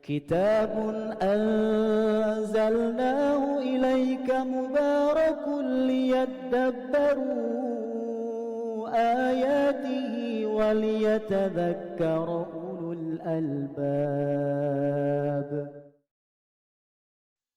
كتاب أنزلناه إليك مبارك ليدبروا آياته وليتذكر أولو الألباب.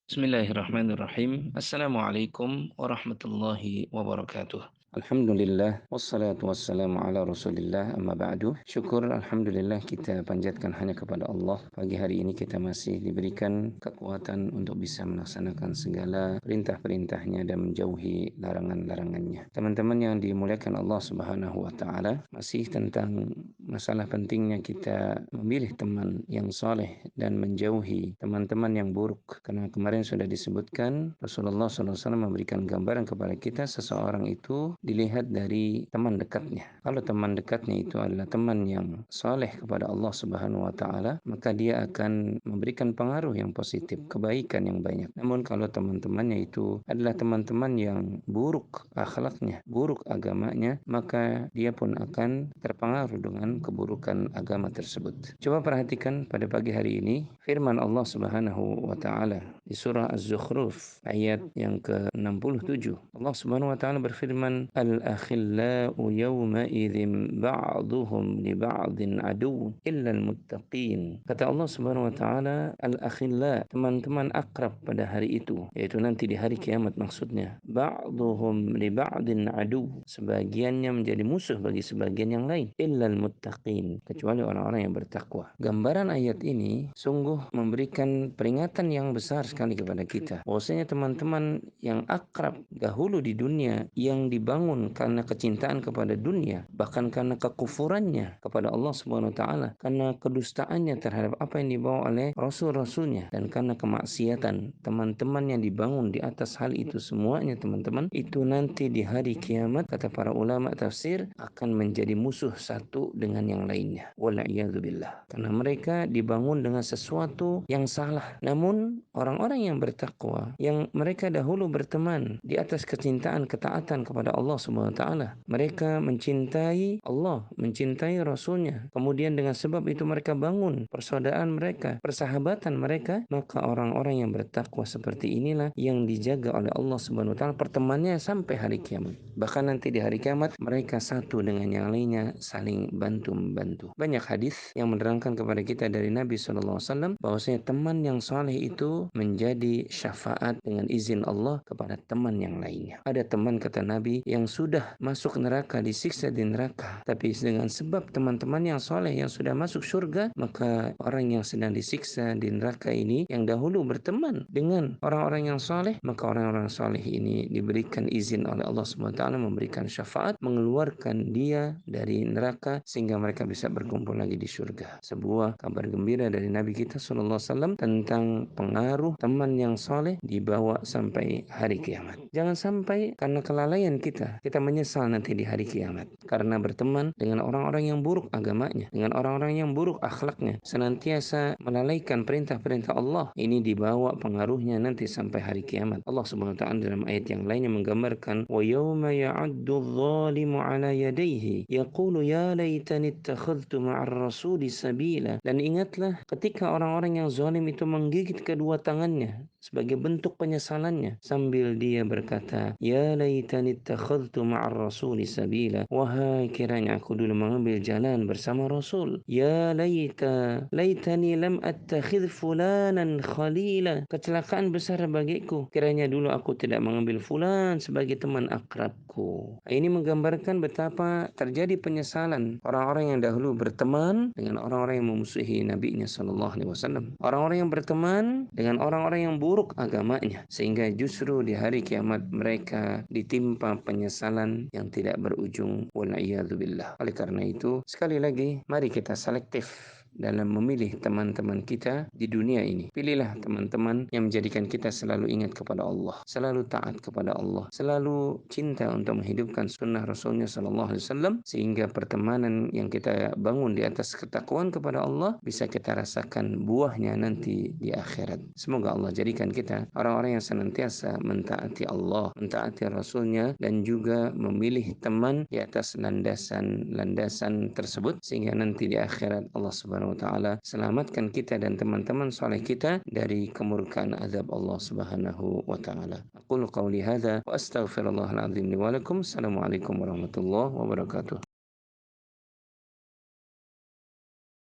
Bismillahirrahmanirrahim. Assalamualaikum warahmatullahi wabarakatuh. Alhamdulillah, wassalatu wassalamu ala rasulillah, amma ba'du. Syukur Alhamdulillah kita panjatkan hanya kepada Allah. Pagi hari ini kita masih diberikan kekuatan untuk bisa melaksanakan segala perintah-perintahnya dan menjauhi larangan-larangannya. Teman-teman yang dimuliakan Allah subhanahu wa ta'ala, masih tentang masalah pentingnya kita memilih teman yang saleh dan menjauhi teman-teman yang buruk. Karena kemarin sudah disebutkan, Rasulullah SAW memberikan gambaran kepada kita seseorang itu dilihat dari teman dekatnya. Kalau teman dekatnya itu adalah teman yang saleh kepada Allah Subhanahu wa taala, maka dia akan memberikan pengaruh yang positif, kebaikan yang banyak. Namun kalau teman-temannya itu adalah teman-teman yang buruk akhlaknya, buruk agamanya, maka dia pun akan terpengaruh dengan keburukan agama tersebut. Coba perhatikan pada pagi hari ini firman Allah Subhanahu wa taala di surah Az-Zukhruf ayat yang ke-67. Allah Subhanahu wa taala berfirman, "Al-akhillau yawma idzin ba'duhum li ba'din adu illa al-muttaqin." Kata Allah Subhanahu wa taala, al-akhilla, teman-teman akrab pada hari itu, yaitu nanti di hari kiamat maksudnya. Ba'duhum li ba'din adu, sebagiannya menjadi musuh bagi sebagian yang lain, illa al-muttaqin, kecuali orang-orang yang bertakwa. Gambaran ayat ini sungguh memberikan peringatan yang besar sekali kepada kita. Bahwasanya teman-teman yang akrab dahulu di dunia yang dibangun karena kecintaan kepada dunia, bahkan karena kekufurannya kepada Allah Subhanahu wa taala, karena kedustaannya terhadap apa yang dibawa oleh rasul-rasulnya, dan karena kemaksiatan, teman-teman yang dibangun di atas hal itu semuanya, teman-teman, itu nanti di hari kiamat, kata para ulama tafsir, akan menjadi musuh satu dengan yang lainnya. Wal'iyadzubillah. Karena mereka dibangun dengan sesuatu yang salah. Namun orang-orang yang bertakwa, yang mereka dahulu berteman di atas kecintaan, ketaatan kepada Allah Subhanahu wa taala, mereka mencintai Allah, mencintai Rasulnya, kemudian dengan sebab itu mereka bangun persaudaraan mereka, persahabatan mereka, maka orang-orang yang bertakwa seperti inilah yang dijaga oleh Allah Subhanahu wa taala pertemanannya sampai hari kiamat. Bahkan nanti di hari kiamat mereka satu dengan yang lainnya, saling bantu-membantu. Banyak hadis yang menerangkan kepada kita dari Nabi SAW bahwasanya teman yang saleh itu menjadi syafaat dengan izin Allah kepada teman yang lainnya. Ada teman, kata Nabi, yang sudah masuk neraka, disiksa di neraka, tapi dengan sebab teman-teman yang saleh yang sudah masuk surga, maka orang yang sedang disiksa di neraka ini yang dahulu berteman dengan orang-orang yang saleh, maka orang-orang saleh ini diberikan izin oleh Allah Subhanahu wa taala, memberikan syafaat, mengeluarkan dia dari neraka sehingga mereka bisa berkumpul lagi di surga. Sebuah kabar gembira dari Nabi kita SAW tentang pengaruh teman yang soleh dibawa sampai hari kiamat. Jangan sampai karena kelalaian kita menyesal nanti di hari kiamat karena berteman dengan orang-orang yang buruk agamanya, dengan orang-orang yang buruk akhlaknya, senantiasa melalaikan perintah-perintah Allah. Ini dibawa pengaruhnya nanti sampai hari kiamat. Allah Subhanahu wa taala dalam ayat yang lainnya menggambarkan, wa yauma ya'addu adh-dhalimu 'ala yadayhi yaqulu ya laitani ittakhadhtu ma'ar rasuli sabila. Dan ingatlah ketika orang-orang yang zalim itu menggigit kedua tangannya sebagai bentuk penyesalannya sambil dia berkata, ya laitani ittakhadhtu ma'ar rasuli sabila, wahai kiranya aku dulu mengambil jalan bersama Rasul. Ya laitani lam attakhidh fulanan khalila, kecelakaan besar bagiku kiranya dulu aku tidak mengambil fulan sebagai teman akrabku. Ini menggambarkan betapa terjadi penyesalan orang-orang yang dahulu berteman dengan orang-orang yang memusuhi Nabi-Nya sallallahu alaihi wasallam, orang-orang yang berteman dengan orang-orang yang buruk agamanya, sehingga justru di hari kiamat mereka ditimpa penyesalan yang tidak berujung. Wal'iyadzubillah. Oleh karena itu, sekali lagi mari kita selektif dalam memilih teman-teman kita di dunia ini. Pilihlah teman-teman yang menjadikan kita selalu ingat kepada Allah, selalu taat kepada Allah, selalu cinta untuk menghidupkan sunnah Rasulnya sallallahu alaihi wasallam, sehingga pertemanan yang kita bangun di atas ketakwaan kepada Allah bisa kita rasakan buahnya nanti di akhirat. Semoga Allah jadikan kita orang-orang yang senantiasa mentaati Allah, mentaati Rasulnya, dan juga memilih teman di atas landasan-landasan tersebut, sehingga nanti di akhirat Allah Subhanahu Subhanahu wa taala, selamatkan kita dan teman-teman saleh kita dari kemurkaan azab Allah Subhanahu wa taala. Aqulu qauli hadza wa astaghfirullahal azim li wa lakum. Assalamualaikum warahmatullahi wabarakatuh.